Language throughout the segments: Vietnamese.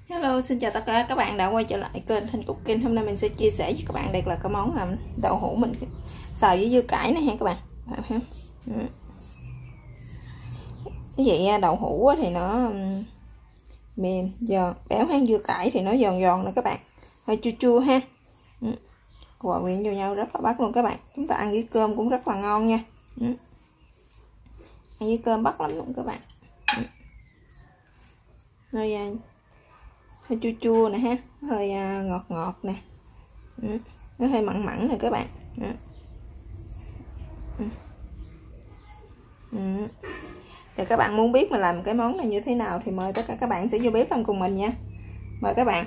Hello, xin chào tất cả các bạn đã quay trở lại kênh Thanh Cooking. Hôm nay mình sẽ chia sẻ với các bạn đây là cái món đậu hũ mình xào với dưa cải này ha các bạn. Cái vậy đậu hũ thì nó mềm, giòn, béo ha, dưa cải thì nó giòn giòn nè các bạn, hơi chua chua ha. Hòa quyện vào nhau rất là bắt luôn các bạn. Chúng ta ăn với cơm cũng rất là ngon nha. Ăn với cơm bắt lắm luôn các bạn. Hơi chua chua nè ha, hơi ngọt ngọt nè, nó hơi mặn mặn nè các bạn. Thì các bạn muốn biết mà làm cái món này như thế nào thì mời tất cả các bạn sẽ vô bếp làm cùng mình nha. Mời các bạn.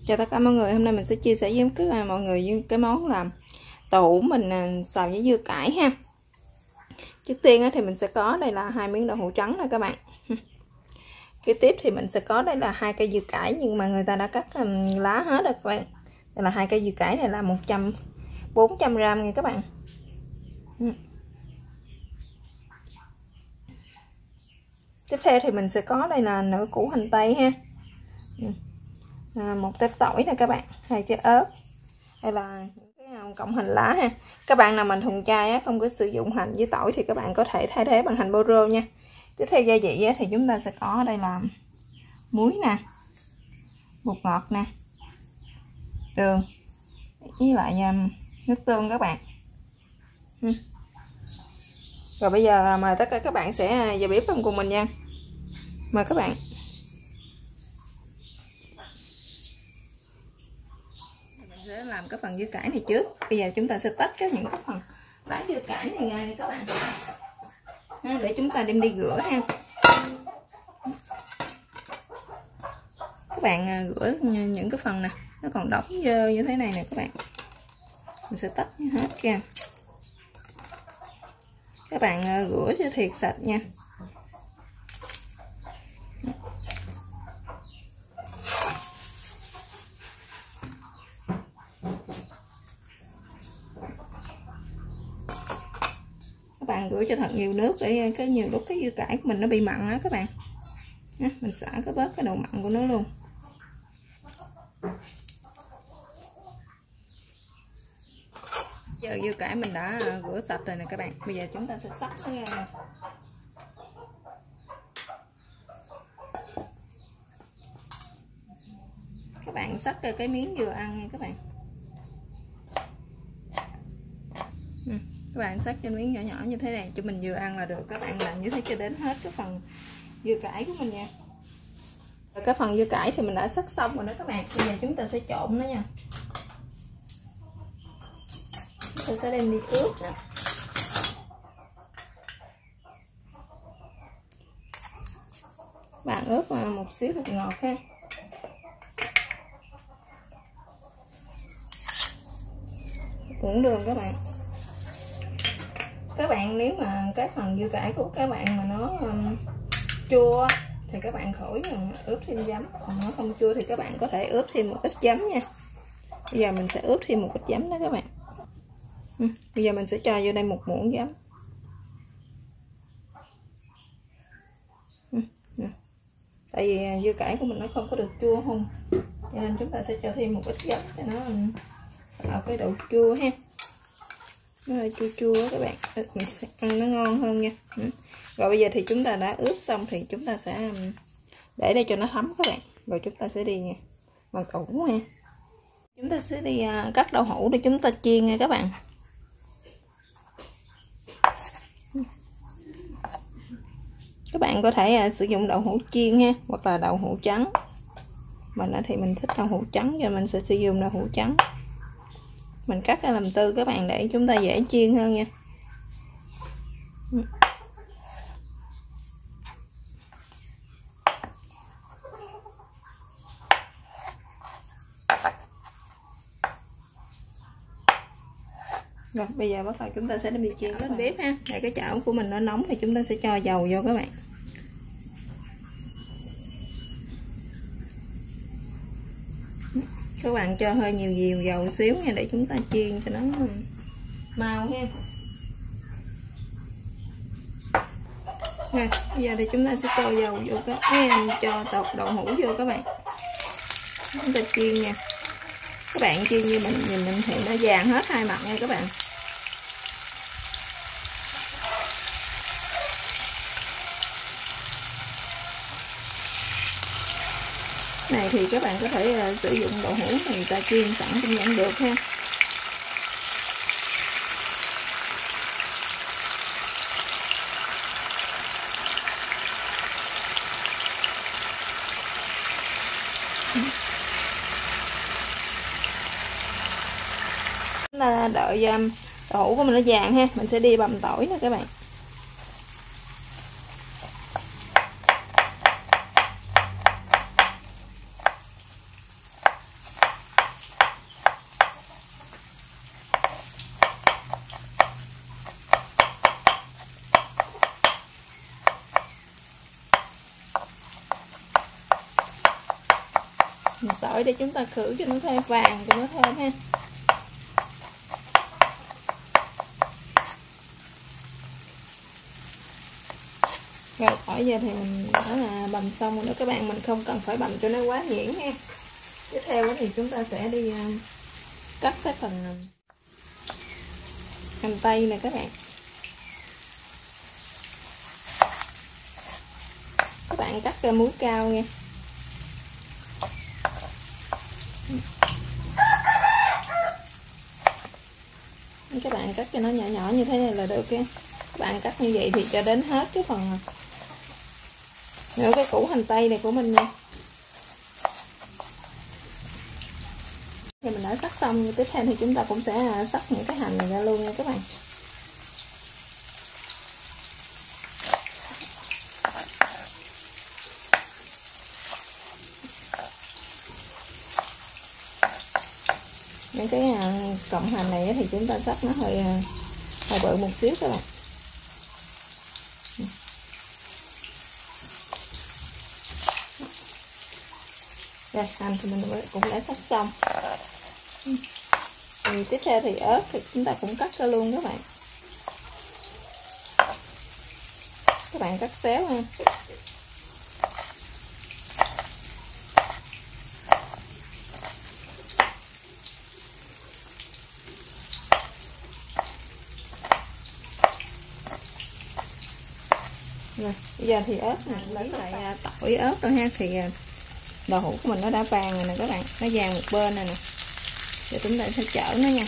Chào tất cả mọi người, hôm nay mình sẽ chia sẻ với mọi người cái món làm đậu hũ mình xào với dưa cải ha. Trước tiên thì mình sẽ có đây là 2 miếng đậu hũ trắng nè các bạn. Kế tiếp thì mình sẽ có đây là 2 cây dưa cải nhưng mà người ta đã cắt lá hết rồi các bạn. Đây là 2 cây dưa cải này là 400 g nha các bạn. Tiếp theo thì mình sẽ có đây là nửa củ hành tây ha. 1 tép tỏi nè các bạn, 2 trái ớt, đây là cái cọng hành lá ha. Các bạn nào mình thuần chay không có sử dụng hành với tỏi thì các bạn có thể thay thế bằng hành bô rô nha. Tiếp theo gia vị thì chúng ta sẽ có đây là muối nè, bột ngọt nè, đường với lại nước tương các bạn. Rồi bây giờ mời tất cả các bạn sẽ vào bếp cùng mình nha. Mời các bạn. Sẽ làm cái phần dưa cải này trước. Bây giờ chúng ta sẽ tách những cái phần lá dưa cải này ra này các bạn, để chúng ta đem đi rửa ha. Các bạn rửa những cái phần nè nó còn đóng dơ như thế này nè các bạn, mình sẽ tách hết ra. Các bạn rửa cho thiệt sạch nha. Các bạn rửa cho thật nhiều nước để nhiều lúc cái dưa cải của mình nó bị mặn á các bạn. Mình xả bớt cái độ mặn của nó luôn. Giờ dưa cải mình đã rửa sạch rồi nè các bạn. Bây giờ chúng ta sẽ xắt nó ra. Các bạn xắt cái miếng vừa ăn nha các bạn. Các bạn xắt cho miếng nhỏ nhỏ như thế này cho mình vừa ăn là được. Các bạn làm như thế cho đến hết cái phần dưa cải của mình nha. Rồi cái phần dưa cải thì mình đã xắt xong rồi đó các bạn. Bây giờ chúng ta sẽ trộn nó nha. Chúng ta sẽ đem đi ướp nè. Bạn ướp một xíu bột ngọt ha. Cũng đường các bạn. Các bạn nếu mà cái phần dưa cải của các bạn mà nó chua thì các bạn khỏi ướp thêm giấm, còn nó không chua thì các bạn có thể ướp thêm một ít giấm nha. Bây giờ mình sẽ ướp thêm một ít giấm đó các bạn. Bây giờ mình sẽ cho vô đây 1 muỗng giấm. Tại vì dưa cải của mình nó không có được chua không, cho nên chúng ta sẽ cho thêm một ít giấm cho nó tạo cái độ chua ha. Nó hơi chua chua các bạn, mình sẽ ăn nó ngon hơn nha. Rồi bây giờ thì chúng ta đã ướp xong thì chúng ta sẽ để đây cho nó thấm các bạn. Rồi chúng ta sẽ đi nha bằng tủ ha. Chúng ta sẽ đi cắt đậu hũ để chúng ta chiên nha các bạn. Các bạn có thể sử dụng đậu hũ chiên ha, hoặc là đậu hũ trắng. Mình thì mình thích đậu hũ trắng cho mình sẽ sử dụng đậu hũ trắng. Mình cắt ra làm tư các bạn để chúng ta dễ chiên hơn nha. Rồi bây giờ bắt đầu chúng ta sẽ đem đi chiên lên bếp ha. Để cái chảo của mình nó nóng thì chúng ta sẽ cho dầu vô các bạn. Các các bạn cho hơi nhiều dầu xíu nha, để chúng ta chiên cho nó mau ha. Rồi, bây giờ thì chúng ta sẽ cho dầu vô cho tọt đậu hũ vô các bạn. Chúng ta chiên nha. Các bạn chiên như mình nhìn mình thì nó vàng hết hai mặt nha các bạn. Này thì các bạn có thể sử dụng đậu hũ mà người ta chiên sẵn cũng vẫn được ha. Là đợi đậu hũ của mình nó vàng ha, mình sẽ đi bằm tỏi nè các bạn. Tỏi để chúng ta khử cho nó thêm vàng, cho nó thơm ha. Rồi tỏi giờ thì mình đã là bằm xong rồi đó các bạn, mình không cần phải bằm cho nó quá nhuyễn ha. Tiếp theo thì chúng ta sẽ đi cắt cái phần hành tây nè các bạn. Các bạn cắt ra múi cao nha. Các bạn cắt cho nó nhỏ nhỏ như thế này là được nha. Các bạn cắt như vậy thì cho đến hết cái phần nửa cái củ hành tây này của mình nha. Thì mình đã sắc xong, tiếp theo thì chúng ta cũng sẽ sắc những cái hành này ra luôn nha các bạn. Những cái cọng hành này thì chúng ta sắc nó hơi bự một xíu các bạn. Rồi hành thì mình cũng đã sắc xong. Thì tiếp theo thì ớt thì chúng ta cũng cắt ra luôn các bạn. Các bạn cắt xéo ha. Rồi, bây giờ thì ớt nè, lấy lại tỏi ớt rồi ha, thì đậu hũ của mình nó đã vàng rồi nè các bạn, nó vàng một bên này nè. Giờ chúng ta sẽ chở nó nha.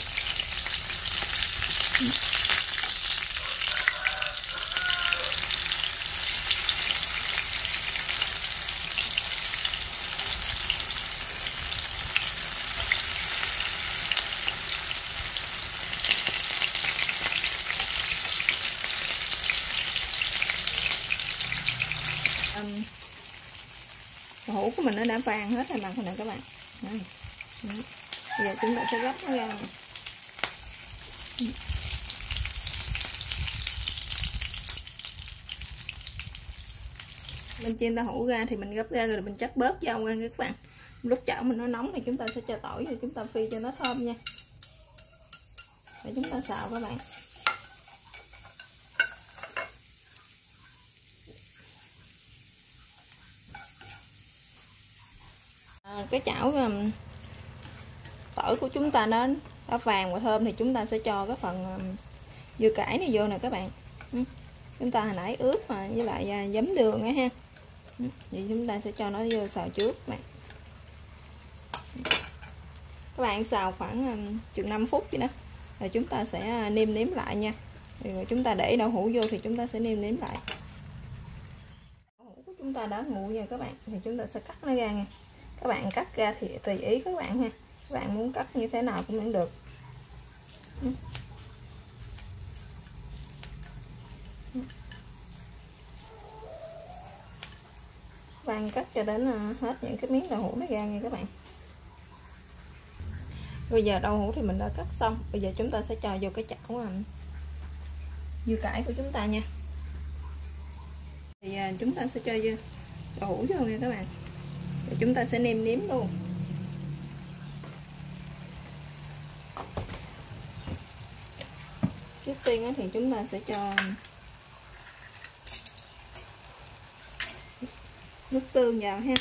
Đậu hũ của mình nó đã vàng hết rồi mặt rồi nè các bạn. Đây. Bây giờ chúng ta sẽ gấp nó ra nè. Mình chiên đậu hũ ra thì mình gấp ra rồi mình chắc bớt dầu ra các bạn. Lúc chảo mình nó nóng thì chúng ta sẽ cho tỏi rồi chúng ta phi cho nó thơm nha. Để chúng ta xào các bạn. Cái chảo tỏi của chúng ta nó đã vàng và thơm thì chúng ta sẽ cho cái phần dưa cải này vô nè các bạn. Chúng ta hồi nãy ướp mà với lại giấm đường á ha. Vậy chúng ta sẽ cho nó vô xào trước các bạn. Các bạn xào khoảng chừng 5 phút vậy đó. Rồi chúng ta sẽ nêm nếm lại nha. Rồi chúng ta để đậu hũ vô thì chúng ta sẽ nêm nếm lại. Đậu hũ của chúng ta đã nguội nha các bạn, thì chúng ta sẽ cắt nó ra nha. Các bạn cắt ra thì tùy ý các bạn ha. Các bạn muốn cắt như thế nào cũng vẫn được. Các bạn cắt cho đến hết những cái miếng đậu hũ nó ra nha các bạn. Bây giờ đậu hũ thì mình đã cắt xong. Bây giờ chúng ta sẽ cho vô cái chảo dưa cải của chúng ta nha. Thì chúng ta sẽ cho đậu hũ vô nha các bạn. Rồi chúng ta sẽ nêm nếm luôn. Trước tiên thì chúng ta sẽ cho nước tương vào ha.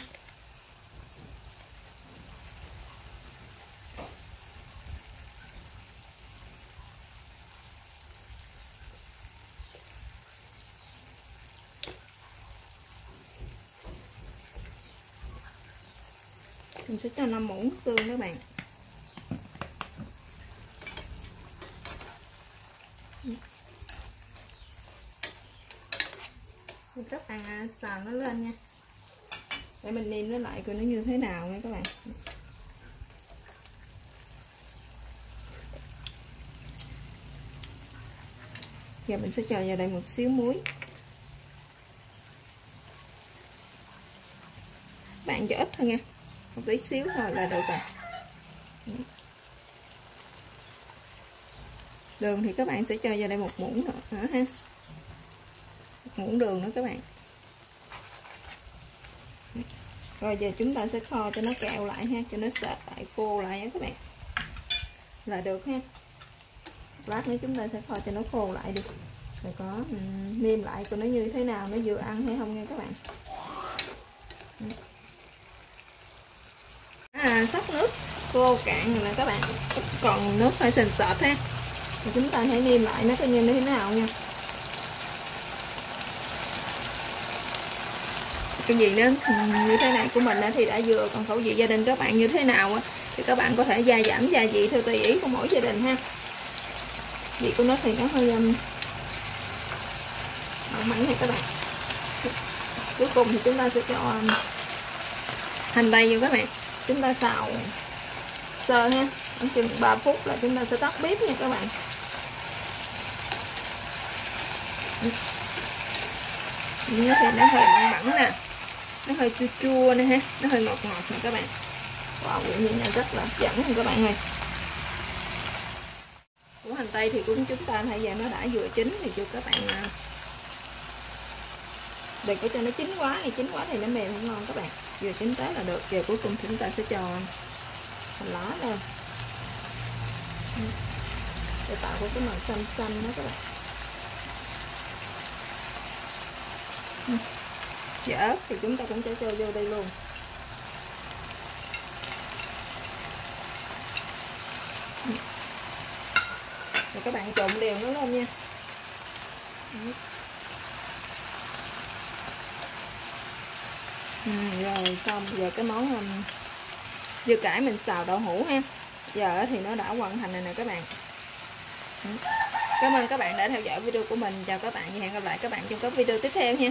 Mình sẽ cho 5 muỗng nước tương các bạn. Các bạn xào nó lên nha, để mình nêm nó lại coi nó như thế nào nha các bạn. Giờ mình sẽ cho vào đây một xíu muối. Bạn cho ít thôi nha, một tí xíu thôi là được rồi. Đường thì các bạn sẽ cho vào đây 1 muỗng nữa ha, 1 muỗng đường nữa các bạn. Rồi giờ chúng ta sẽ kho cho nó kẹo lại ha, cho nó sệt lại, khô lại nha các bạn, là được ha. Lát nữa chúng ta sẽ kho cho nó khô lại đi, rồi có nêm lại coi nó như thế nào, nó vừa ăn hay không nha các bạn. Sắp nước khô cạn rồi nè các bạn, còn nước hơi sền sệt ha, thì chúng ta hãy nêm lại nó coi như thế nào nha. Cái gì nữa như thế này của mình thì đã vừa, còn khẩu vị gia đình các bạn như thế nào thì các bạn có thể gia giảm gia vị theo tùy ý của mỗi gia đình ha. Vị của nó thì nó hơi mặn nha các bạn. Cuối cùng thì chúng ta sẽ cho hành tây vô các bạn, chúng ta xào sơ ha, khoảng chừng 3 phút là chúng ta sẽ tắt bếp nha các bạn. Nó thì nó hơi mặn mặn nè, nó hơi chua chua nè ha, nó hơi ngọt ngọt nè các bạn. Wow, vị nhìn là rất là hấp dẫn nha các bạn ơi. Củ hành tây thì cũng chúng ta thay giờ nó đã vừa chín thì cho các bạn đừng có cho nó chín quá, thì nó mềm không ngon các bạn, vừa chín tới là được. Giờ cuối cùng chúng ta sẽ cho hành lá lên để tạo cái màu xanh xanh đó các bạn. Và ớt thì chúng ta cũng sẽ cho vô đây luôn. Rồi các bạn trộn đều nó lên nha. Rồi xong, giờ cái món dưa cải mình xào đậu hũ ha. Giờ thì nó đã hoàn thành rồi nè các bạn. Cảm ơn các bạn đã theo dõi video của mình. Chào các bạn và hẹn gặp lại các bạn trong các video tiếp theo nha.